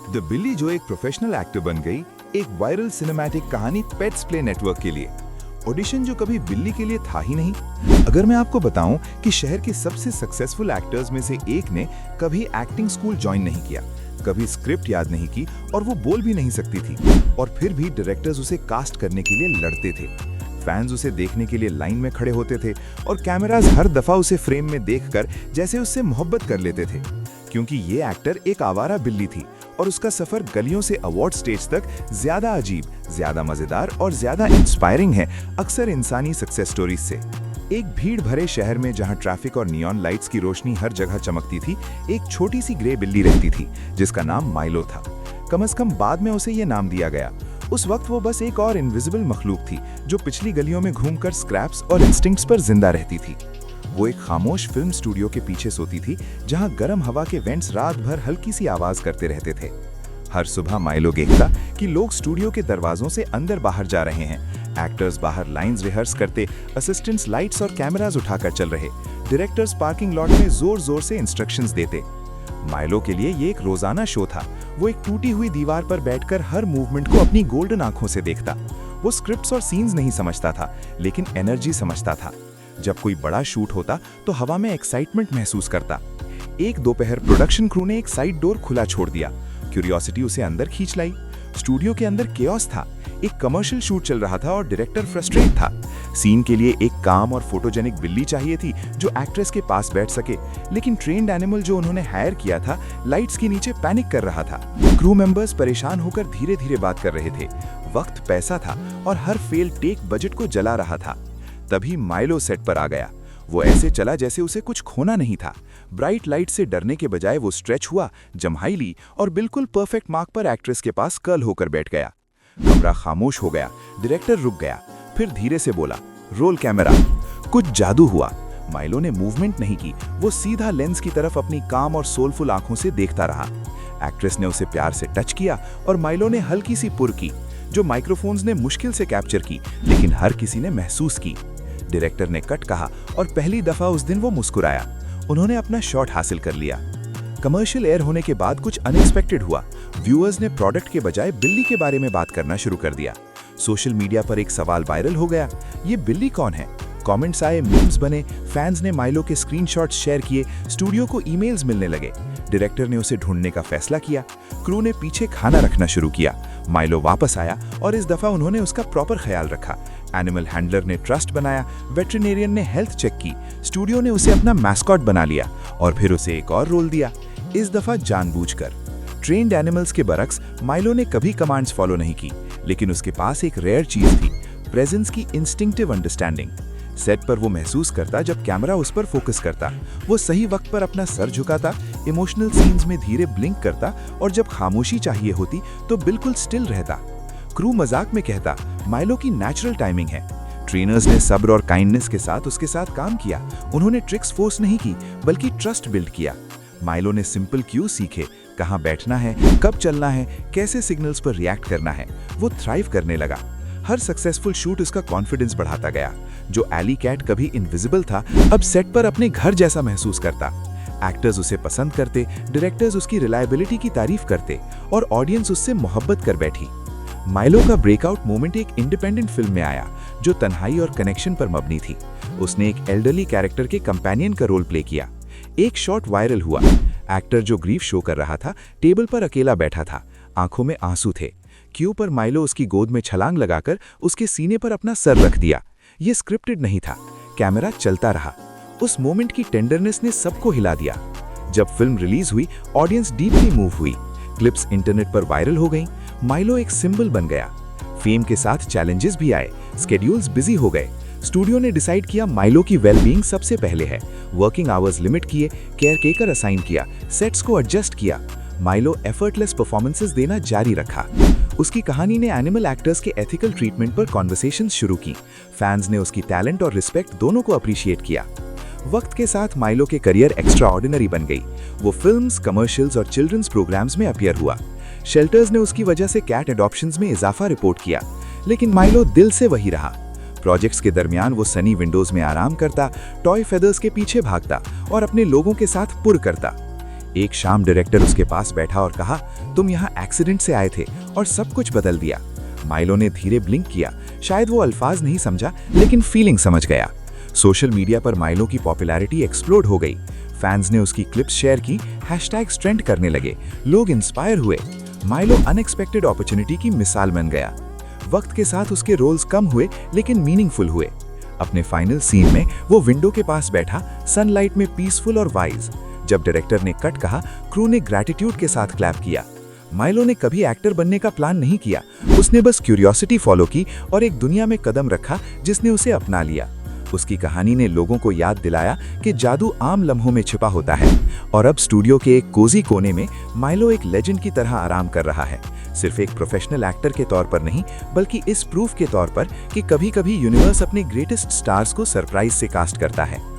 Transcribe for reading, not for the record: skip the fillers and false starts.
The बिल्ली जो एक प्रोफेशनल एक्टर बन गई, एक वायरल सिनेमैटिक कहानी पेट्स प्ले नेटवर्क के लिए। ऑडिशन जो कभी बिल्ली के लिए था ही नहीं। अगर मैं आपको बताऊं कि शहर के सबसे सक्सेसफुल एक्टर्स में से एक ने कभी एक्टिंग स्कूल ज्वाइन नहीं किया, कभी स्क्रिप्ट याद नहीं की और वो बोल भी नहीं सकती थी, और फिर भी डायरेक्टर्स उसे कास्ट करने के लिए लड़ते थे। फैंस उसे देखने के लिए लाइन में खड़े होते थे और कैमराज हर दफा उसे फ्रेम में देखकर जैसे उससे मोहब्बत कर लेते थे, क्योंकि ये एक्टर एक आवारा बिल्ली थी और उसका सफर गलियों से अवार्ड स्टेज तक ज्यादा अजीब, ज्यादा मजेदार और ज्यादा इंस्पायरिंग है अक्सर इंसानी सक्सेस स्टोरीज से। एक भीड़ भरे शहर में जहां ट्रैफिक और नियॉन लाइट्स की रोशनी हर जगह चमकती थी, एक छोटी सी ग्रे बिल्ली रहती थी जिसका नाम माइलो था। कम से कम बाद में उसे ये नाम दिया गया। उस वक्त वो बस एक और इनविजिबल मखलूक थी जो पिछली गलियों में घूमकर स्क्रैप्स और इंस्टिंक्ट्स पर जिंदा रहती थी। वो एक खामोश फिल्म स्टूडियो के पीछे सोती थी जहां गर्म हवा के वेंट्स रात भर हल्की सी आवाज करते रहते थे। हर सुबह माइलो देखता कि लोग स्टूडियो के दरवाजों से अंदर बाहर जा रहे हैं, एक्टर्स बाहर लाइंस रिहर्स करते, असिस्टेंट्स लाइट्स और कैमरास उठाकर चल रहे, डायरेक्टर्स पार्किंग लॉट में जोर जोर से इंस्ट्रक्शंस देते। माइलो के लिए ये एक रोजाना शो था। वो एक टूटी हुई दीवार पर बैठकर हर मूवमेंट को अपनी गोल्डन आंखों से देखता। वो स्क्रिप्ट्स और सीन्स नहीं समझता था, लेकिन एनर्जी समझता था। जब कोई बड़ा शूट होता तो हवा में एक्साइटमेंट महसूस करता। एक दोपहर प्रोडक्शन क्रू ने एक साइड डोर खुला छोड़ दिया। क्यूरियोसिटी उसे अंदर खींच लाई। स्टूडियो के अंदर केओस था। एक कमर्शियल शूट चल रहा था और डायरेक्टर फ्रस्ट्रेट था। सीन के लिए एक काम और फोटोजेनिक बिल्ली चाहिए थी जो एक्ट्रेस के पास बैठ सके, लेकिन ट्रेन्ड एनिमल जो उन्होंने हायर किया था लाइट्स के नीचे पैनिक कर रहा था। क्रू मेंबर्स परेशान होकर धीरे धीरे बात कर रहे थे। वक्त पैसा था और हर फेल टेक बजट को जला रहा था। तभी माइलो सेट पर आ गया। वो ऐसे चला जैसे उसे कुछ खोना नहीं था। ब्राइट लाइट से डरने के बजाय वो स्ट्रेच हुआ, जम्हाई ली और बिल्कुल परफेक्ट मार्क पर एक्ट्रेस के पास कर्ल होकर बैठ गया। कमरा खामोश हो गया। डायरेक्टर रुक गया, फिर धीरे से बोला, रोल कैमरा। कुछ जादू हुआ। माइलो ने मूवमेंट नहीं की। वो सीधा लेंस की तरफ अपनी काम और सोलफुल आंखों से देखता रहा। एक्ट्रेस ने उसे प्यार से टच किया और माइलो ने हल्की सी पुर की, जो माइक्रोफोन्स ने मुश्किल से कैप्चर की, लेकिन हर किसी ने महसूस की। डायरेक्टर ने कट कहा और पहली दफा उस दिन वो मुस्कुराया। उन्होंने अपना शॉट हासिल कर लिया। कमर्शियल एयर होने के बाद कुछ अनएक्सपेक्टेड हुआ। व्यूअर्स ने प्रोडक्ट के बजाय बिल्ली के बारे में बात करना शुरू कर दिया। सोशल मीडिया पर एक सवाल वायरल हो गया, ये बिल्ली कौन है? कमेंट्स आए, मीम्स बने, फैंस ने माइलो के स्क्रीनशॉट्स शेयर किए, स्टूडियो को ईमेल्स मिलने लगे। डायरेक्टर ने उसे ढूंढने का फैसला किया। क्रू ने पीछे खाना रखना शुरू किया। माइलो वापस आया और इस दफा उन्होंने उसका प्रॉपर ख्याल रखा। एनिमल हैंडलर ने ट्रस्ट बनाया, वेटरिनेरियन ने हेल्थ चेक की, स्टूडियो ने उसे अपना मैस्कॉट बना लिया और फिर उसे एक और रोल दिया, इस दफा जानबूझकर। ट्रेन्ड एनिमल्स के बरक्स माइलो ने कभी कमांड्स फॉलो नहीं की, लेकिन उसके पास एक रेयर चीज थी, प्रेजेंस की इंस्टिंक्टिव अंडरस्टैंडिंग। सेट पर वो महसूस करता जब कैमरा उस पर फोकस करता। वो सही वक्त पर अपना सर झुकाता, इमोशनल सीन्स में धीरे ब्लिंक करता और जब खामोशी चाहिए होती तो बिल्कुल स्टिल रहता। क्रू मजाक में कहता, माइलो की नेचुरल टाइमिंग है। ट्रेनर्स ने सब्र और काइंडनेस के साथ उसके साथ काम किया। उन्होंने ट्रिक्स फोर्स नहीं की, बल्कि ट्रस्ट बिल्ड किया। माइलो ने सिंपल क्यू सीखे, कहाँ बैठना है, कब चलना है, कैसे सिग्नल्स पर रिएक्ट करना है। वो थ्राइव करने लगा। हर सक्सेसफुल शूट उसका कॉन्फिडेंस बढ़ाता गया। जो एली कैट कभी इनविजिबल था, अब सेट पर अपने घर जैसा महसूस करता। एक्टर्स उसे पसंद करते, डायरेक्टर्स उसकी रिलायबिलिटी की तारीफ करते और ऑडियंस उससे मोहब्बत कर बैठी। माइलो का ब्रेकआउट मोमेंट एक इंडिपेंडेंट फिल्म में आया जो तन्हाई और कनेक्शन पर मबनी थी। उसने एक एल्डरली कैरेक्टर के कंपेनियन का रोल प्ले किया। एक शॉट वायरल हुआ। एक्टर जो ग्रीफ शो कर रहा था टेबल पर अकेला बैठा था, आंखों में आंसू थे। क्यू पर माइलो उसकी गोद में छलांग लगाकर उसके सीने पर अपना सर रख दिया। ये स्क्रिप्टेड नहीं था, कैमरा चलता रहा। उस मोमेंट की टेंडरनेस ने सबको हिला दिया। जब फिल्म रिलीज हुई, ऑडियंस डीपली मूव हुई। क्लिप्स इंटरनेट पर वायरल हो गईं। माइलो एक सिंबल बन गया। फेम के साथ चैलेंजेस भी आए, स्केड्यूल्स बिजी हो गए। स्टूडियो ने डिसाइड किया माइलो की वेलबींग सबसे पहले है। वर्किंग आवर्स लिमिट किए, केयरटेकर असाइन किया, सेट्स को एडजस्ट किया। माइलो एफर्टलेस परफॉर्मेंसेस देना जारी रखा। उसकी कहानी ने एनिमल एक्टर्स के एथिकल ट्रीटमेंट पर कॉन्वर्सेशंस शुरू की। फैंस ने उसकी टैलेंट और रिस्पेक्ट दोनों को अप्रिशिएट किया। वक्त के साथ माइलो के करियर एक्स्ट्रा ऑर्डिनरी बन गई। वो फिल्म्स, कमर्शियल्स और चिल्ड्रंस प्रोग्राम्स में अपीयर हुआ। शेल्टर्स ने उसकी वजह से कैट एडॉप्शंस में इजाफा रिपोर्ट किया, लेकिन माइलो दिल से वही रहा। प्रोजेक्ट्स के दरमियान वो सनी विंडोज में आराम करता, टॉय फेदर्स के पीछे भागता और अपने लोगों के साथ पुर करता। एक शाम डायरेक्टर उसके पास बैठा और कहा, तुम यहाँ एक्सीडेंट से आए थे और सब कुछ बदल दिया। माइलो ने धीरे ब्लिंक किया। शायद वो अल्फाज नहीं समझा, लेकिन फीलिंग समझ गया। सोशल मीडिया पर माइलो की पॉपुलैरिटी एक्सप्लोड हो गई। फैंस ने उसकी क्लिप्स शेयर की, हैशटैग्स ट्रेंड करने लगे, लोग इंस्पायर हुए। माइलो अनएक्सपेक्टेड अपॉर्चुनिटी की मिसाल बन गया। वक्त के साथ उसके रोल्स कम हुए, लेकिन मीनिंगफुल हुए। अपने फाइनल सीन में वो विंडो के पास बैठा, सनलाइट में पीसफुल और वाइज। जब डायरेक्टर ने कट कहा, क्रू ने ग्रैटिट्यूड के साथ क्लैप किया। माइलो ने कभी एक्टर बनने का प्लान नहीं किया, उसने बस क्यूरियोसिटी फॉलो की और एक दुनिया में कदम रखा जिसने उसे अपना लिया। उसकी कहानी ने लोगों को याद दिलाया कि जादू आम लम्हों में छिपा होता है। और अब स्टूडियो के एक कोजी कोने में माइलो एक लेजेंड की तरह आराम कर रहा है, सिर्फ एक प्रोफेशनल एक्टर के तौर पर नहीं, बल्कि इस प्रूफ के तौर पर कि कभी-कभी यूनिवर्स अपने ग्रेटेस्ट स्टार्स को सरप्राइज से कास्ट करता है।